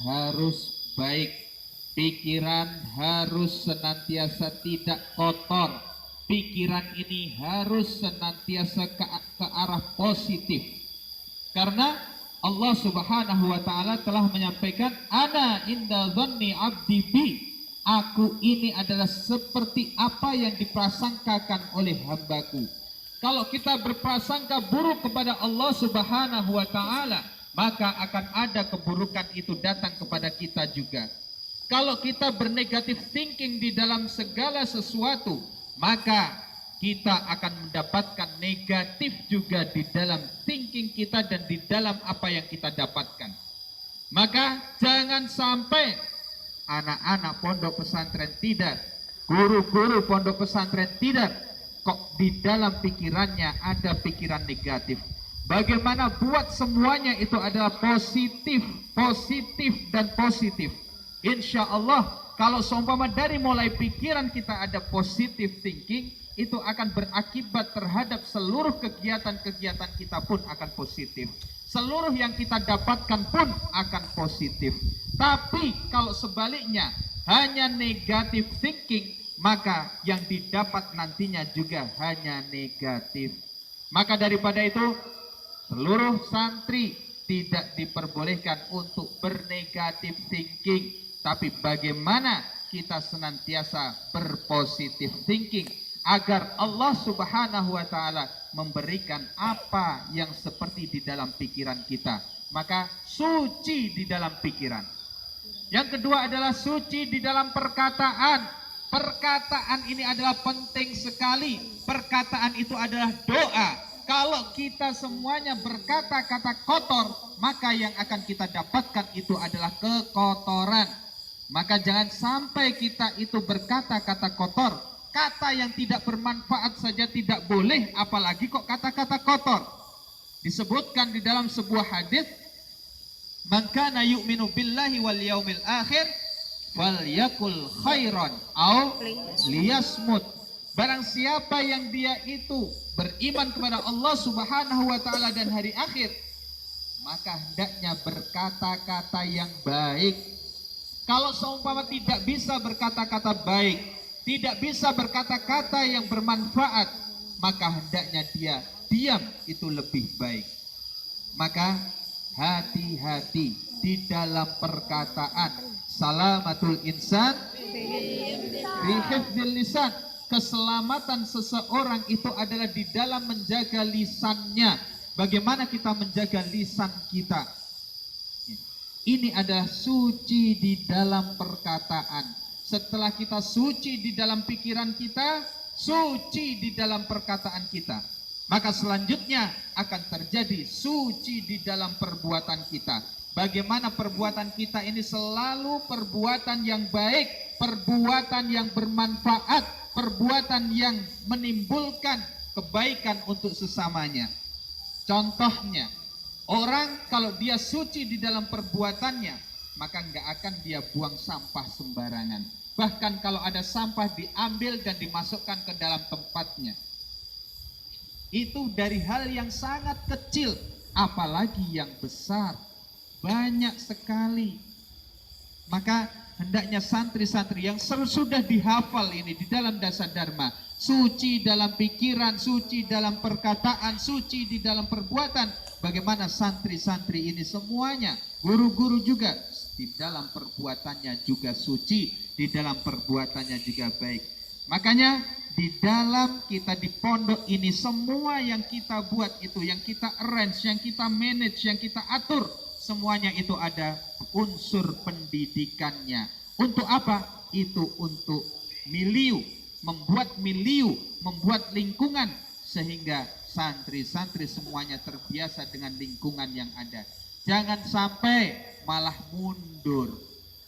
harus baik, pikiran harus senantiasa tidak kotor, pikiran ini harus senantiasa ke arah positif. Karena Allah Subhanahu wa taala telah menyampaikan, ana inda dhanni abdi bi, aku ini adalah seperti apa yang diprasangkakan oleh hambaku. Kalau kita berprasangka buruk kepada Allah Subhanahu wa taala, maka akan ada keburukan itu datang kepada kita juga. Kalau kita bernegatif thinking di dalam segala sesuatu, maka kita akan mendapatkan negatif juga di dalam thinking kita dan di dalam apa yang kita dapatkan. Maka jangan sampai anak-anak pondok pesantren tidak, guru-guru pondok pesantren tidak, kok di dalam pikirannya ada pikiran negatif. Bagaimana buat semuanya itu adalah positif, positif dan positif. Insya Allah kalau seumpama dari mulai pikiran kita ada positive thinking, itu akan berakibat terhadap seluruh kegiatan-kegiatan kita pun akan positif. Seluruh yang kita dapatkan pun akan positif. Tapi kalau sebaliknya hanya negatif thinking, maka yang didapat nantinya juga hanya negatif. Maka daripada itu, seluruh santri tidak diperbolehkan untuk bernegatif thinking. Tapi bagaimana kita senantiasa berpositif thinking agar Allah Subhanahu wa taala memberikan apa yang seperti di dalam pikiran kita. Maka suci di dalam pikiran. Yang kedua adalah suci di dalam perkataan. Perkataan ini adalah penting sekali. Perkataan itu adalah doa. Kalau kita semuanya berkata-kata kotor, maka yang akan kita dapatkan itu adalah kekotoran. Maka jangan sampai kita itu berkata-kata kotor. Kata yang tidak bermanfaat saja tidak boleh, apalagi kok kata-kata kotor. Disebutkan di dalam sebuah hadis, man kana yu'minu billahi wal yaumil akhir falyakul khairan au liyasmut. Barang siapa yang dia itu beriman kepada Allah Subhanahu wa taala dan hari akhir, maka hendaknya berkata-kata yang baik. Kalau seumpama tidak bisa berkata-kata baik, tidak bisa berkata-kata yang bermanfaat, maka hendaknya dia diam, itu lebih baik. Maka hati-hati di dalam perkataan. Salamatul insan fi hifdzil lisan. Keselamatan seseorang itu adalah di dalam menjaga lisannya. Bagaimana kita menjaga lisan kita? Ini adalah suci di dalam perkataan. Setelah kita suci di dalam pikiran kita, suci di dalam perkataan kita, maka selanjutnya akan terjadi suci di dalam perbuatan kita. Bagaimana perbuatan kita ini selalu perbuatan yang baik, perbuatan yang bermanfaat, perbuatan yang menimbulkan kebaikan untuk sesamanya. Contohnya, orang kalau dia suci di dalam perbuatannya, maka nggak akan dia buang sampah sembarangan. Bahkan kalau ada sampah diambil dan dimasukkan ke dalam tempatnya. Itu dari hal yang sangat kecil, apalagi yang besar. Banyak sekali. Maka hendaknya santri-santri yang sudah dihafal ini di dalam dasar dharma, suci dalam pikiran, suci dalam perkataan, suci di dalam perbuatan. Bagaimana santri-santri ini semuanya, guru-guru juga di dalam perbuatannya juga suci, di dalam perbuatannya juga baik. Makanya di dalam kita di pondok ini, semua yang kita buat itu, yang kita arrange, yang kita manage, yang kita atur, semuanya itu ada unsur pendidikannya. Untuk apa? Itu untuk milieu, membuat milieu, membuat lingkungan, sehingga santri-santri semuanya terbiasa dengan lingkungan yang ada. Jangan sampai malah mundur.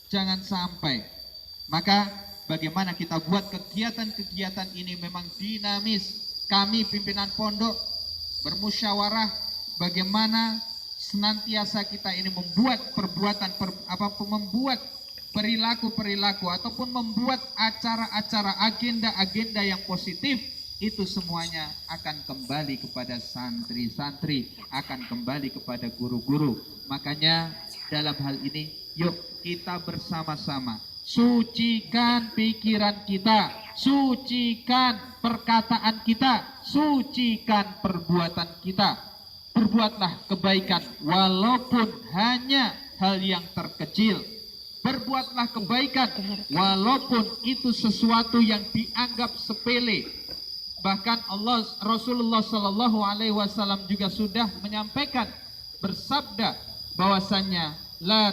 Jangan sampai. Maka bagaimana kita buat kegiatan-kegiatan ini memang dinamis. Kami pimpinan pondok bermusyawarah bagaimana senantiasa kita ini membuat perbuatan membuat perilaku-perilaku ataupun membuat acara-acara, agenda-agenda yang positif. Itu semuanya akan kembali kepada santri-santri, akan kembali kepada guru-guru. Makanya dalam hal ini, yuk kita bersama-sama sucikan pikiran kita, sucikan perkataan kita, sucikan perbuatan kita. Berbuatlah kebaikan walaupun hanya hal yang terkecil. Berbuatlah kebaikan walaupun itu sesuatu yang dianggap sepele. Bahkan Rasulullah Shallallahu Alaihi Wasallam juga sudah menyampaikan, bersabda bahwasannya la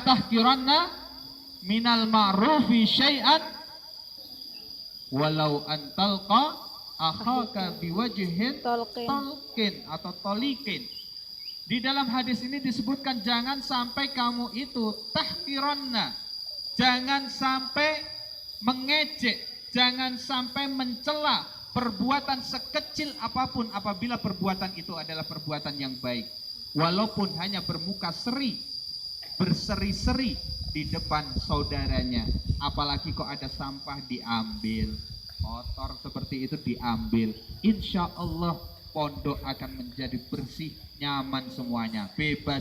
tahkiranna minal ma'rufi syai'an walau antalqa akhaka biwajhin talqin atau tolikin. Di dalam hadis ini disebutkan jangan sampai kamu itu tahkiranna, jangan sampai mengejek, jangan sampai mencela perbuatan sekecil apapun apabila perbuatan itu adalah perbuatan yang baik. Walaupun hanya bermuka seri, berseri-seri di depan saudaranya. Apalagi kok ada sampah diambil, kotor seperti itu diambil. Insya Allah pondok akan menjadi bersih, nyaman semuanya, bebas